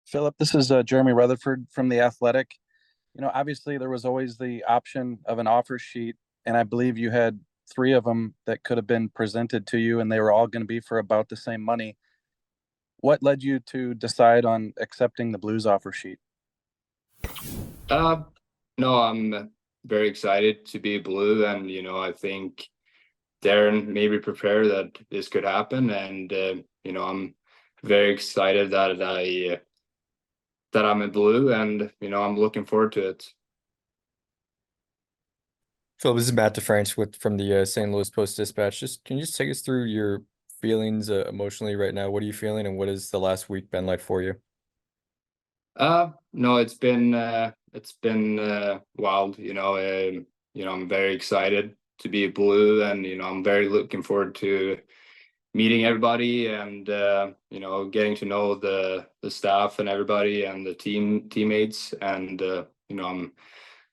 Philip, this is Jeremy Rutherford from The Athletic. Obviously there was always the option of an offer sheet, and I believe you had three of them that could have been presented to you, and they were all going to be for about the same money. What led you to decide on accepting the Blues offer sheet? Uh, no, I'm very excited to be blue, and I think Darren maybe prepared that this could happen, and I'm very excited that I'm in blue, and I'm looking forward to it. Phil, this is Matt DeFranch from the St. Louis Post-Dispatch. Can you just take us through your feelings emotionally right now? What are you feeling, and what has the last week been like for you? No, it's been wild. I'm very excited to be blue, and I'm very looking forward to meeting everybody and getting to know the staff and everybody and the teammates, and I'm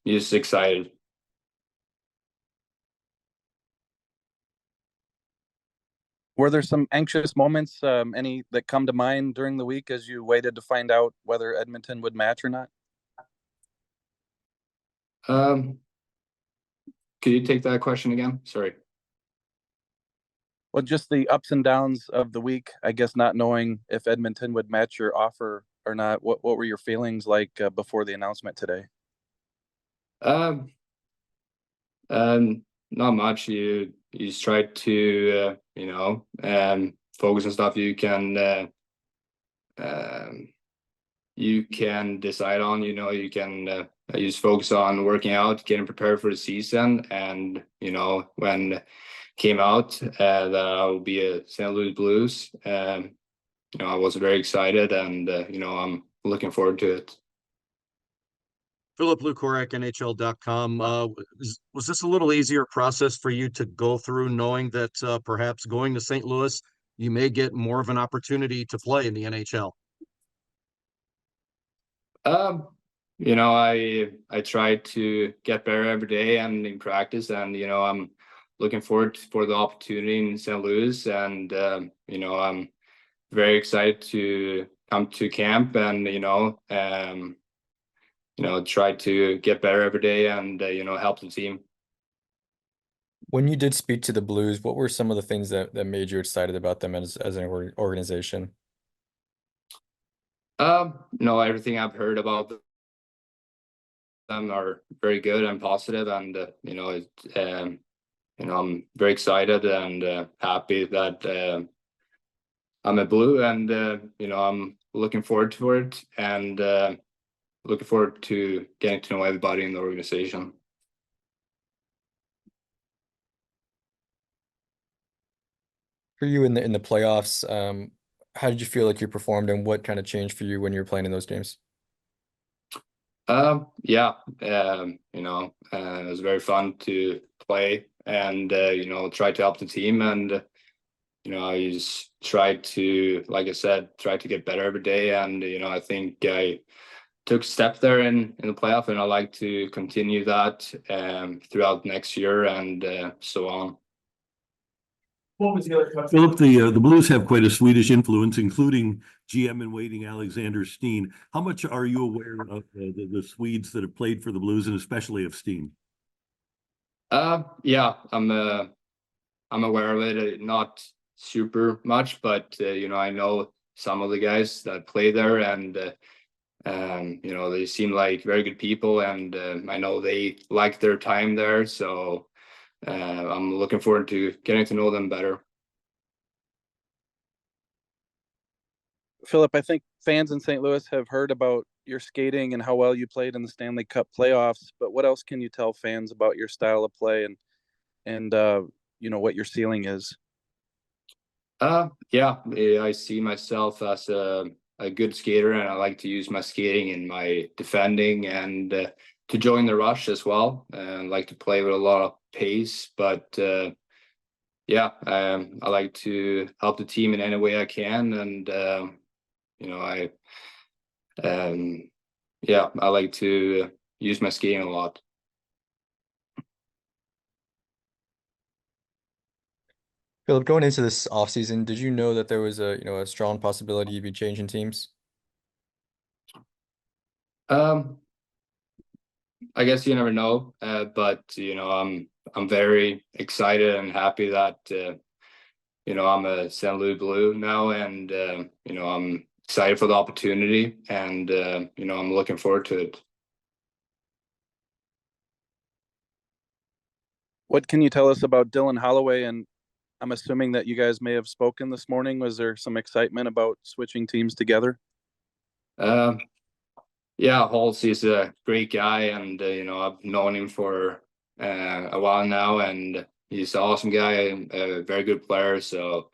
just excited. Were there some anxious moments, any that come to mind during the week as you waited to find out whether Edmonton would match or not? Um, could you take that question again? Sorry. Well, just the ups and downs of the week, I guess, not knowing if Edmonton would match your offer or not. What were your feelings like before the announcement today? Um, Not much. You just try to focus on stuff you can decide on. You can just focus on working out, getting prepared for the season, and when came out that I will be a St. Louis Blues. I was very excited, and I'm looking forward to it. Philip Lukorek, NHL.com. Was this a little easier process for you to go through, knowing that perhaps going to St. Louis, you may get more of an opportunity to play in the NHL? I try to get better every day and in practice, and I'm looking forward for the opportunity in St. Louis, and I'm very excited to come to camp and try to get better every day and help the team. When you did speak to the Blues, what were some of the things that made you excited about them as an organization? No, everything I've heard about them are very good and positive, and I'm very excited and happy that I'm a blue, and I'm looking forward to it, and looking forward to getting to know everybody in the organization. For you in the playoffs, how did you feel like you performed, and what kind of changed for you when you were playing in those games? Yeah, it was very fun to play, and try to help the team, and I just tried to, like I said, try to get better every day, and I think I took a step there in the playoff, and I like to continue that throughout next year and so on. What was the other question? Philip, the Blues have quite a Swedish influence, including GM in waiting Alexander Steen. How much are you aware of the Swedes that have played for the Blues, and especially of Steen? Yeah, I'm aware of it. Not super much, but I know some of the guys that play there, and they seem like very good people, and I know they like their time there, so I'm looking forward to getting to know them better. Philip, I think fans in St. Louis have heard about your skating and how well you played in the Stanley Cup playoffs, but what else can you tell fans about your style of play and what your ceiling is? Yeah, I see myself as a good skater, and I like to use my skating in my defending, and to join the rush as well. I like to play with a lot of pace, but yeah, I like to help the team in any way I can, and I yeah, I like to use my skating a lot. Philip, going into this offseason, did you know that there was a strong possibility you'd be changing teams? I guess you never know, but you know, I'm very excited and happy that you know, I'm a St. Louis Blue now, and you know, I'm excited for the opportunity, and you know, I'm looking forward to it. What can you tell us about Dylan Holloway? And I'm assuming that you guys may have spoken this morning. Was there some excitement about switching teams together? Yeah, Holtz is a great guy, and you know, I've known him for a while now, and he's an awesome guy, a very good player. So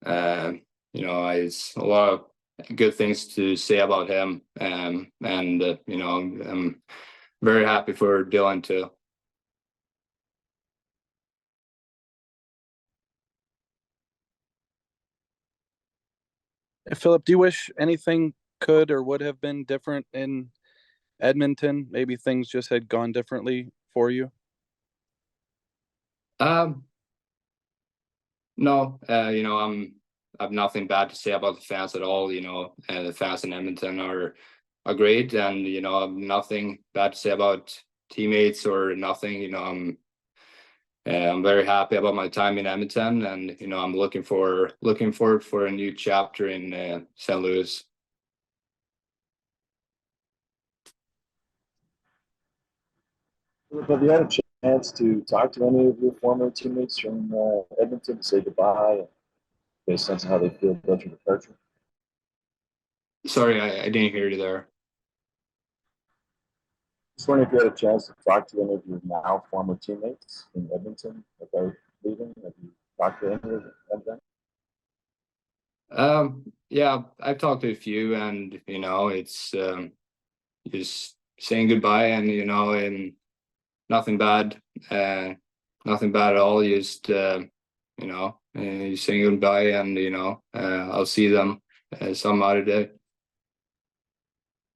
you know, it's a lot of good things to say about him, and you know, I'm very happy for Dylan too. Philip, do you wish anything could or would have been different in Edmonton? Maybe things just had gone differently for you? Um, no, you know, I have nothing bad to say about the fans at all. You know, the fans in Edmonton are great, and you know, I've nothing bad to say about teammates or nothing. You know, I'm very happy about my time in Edmonton, and you know, I'm looking forward for a new chapter in St. Louis. Have you had a chance to talk to any of your former teammates from Edmonton, say goodbye, and get a sense of how they feel about your departure? Sorry, I didn't hear you there. Just wondering if you had a chance to talk to any of your now former teammates in Edmonton about leaving. Have you talked to any of them? Yeah, I've talked to a few, and you know, it's just saying goodbye, and you know, and nothing bad, nothing bad at all. Just you know, saying goodbye, and you know, I'll see them some other day.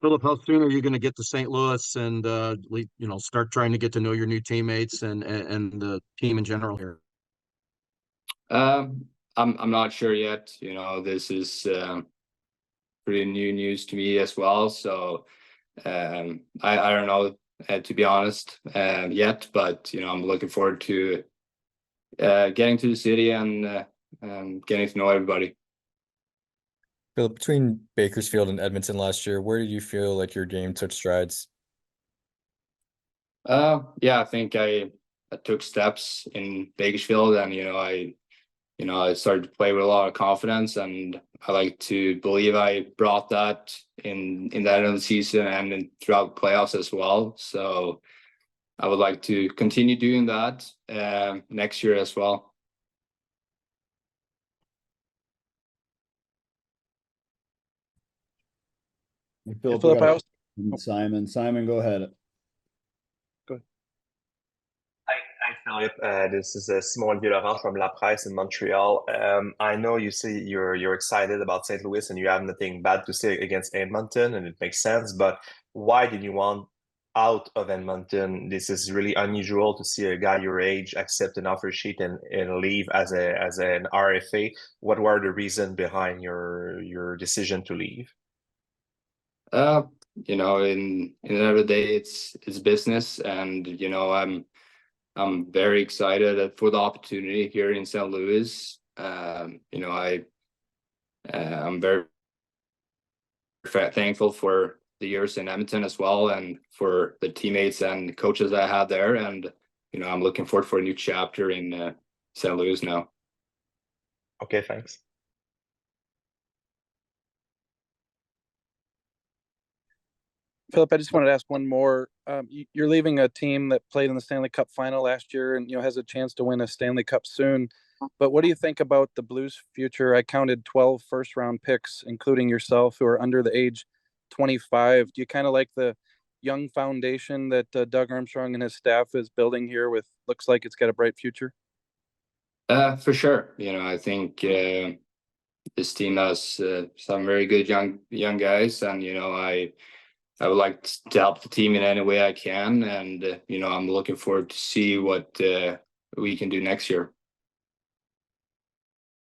Philip, how soon are you going to get to St. Louis and you know, start trying to get to know your new teammates and the team in general here? I'm not sure yet. You know, this is pretty new news to me as well. So I don't know, to be honest, yet. But you know, I'm looking forward to getting to the city and getting to know everybody. Philip, between Bakersfield and Edmonton last year, where did you feel like your game took strides? Yeah, I think I took steps in Bakersfield, and you know, I started to play with a lot of confidence, and I like to believe I brought that in the end of the season and throughout the playoffs as well. So I would like to continue doing that next year as well. Philip, Philip, Simon, go ahead. Hi, Philip. This is Simon Laurent from La Presse in Montreal. I know you say you're excited about St. Louis and you have nothing bad to say against Edmonton, and it makes sense. But why did you want out of Edmonton? This is really unusual to see a guy your age accept an offer sheet and leave as an RFA. What were the reasons behind your decision to leave? You know, in the end of the day, it's business, and you know, I'm very excited for the opportunity here in St. Louis. You know, I'm very thankful for the years in Edmonton as well, and for the teammates and coaches I had there. And you know, I'm looking forward for a new chapter in St. Louis now. Okay, thanks. Philip, I just wanted to ask one more. You're leaving a team that played in the Stanley Cup final last year and, you know, has a chance to win a Stanley Cup soon. But what do you think about the Blues' future? I counted 12 first-round picks, including yourself, who are under the age 25. Do you kind of like the young foundation that Doug Armstrong and his staff is building here with looks like it's got a bright future? For sure. You know, I think this team has some very good young guys, and you know, I would like to help the team in any way I can, and you know, I'm looking forward to see what we can do next year.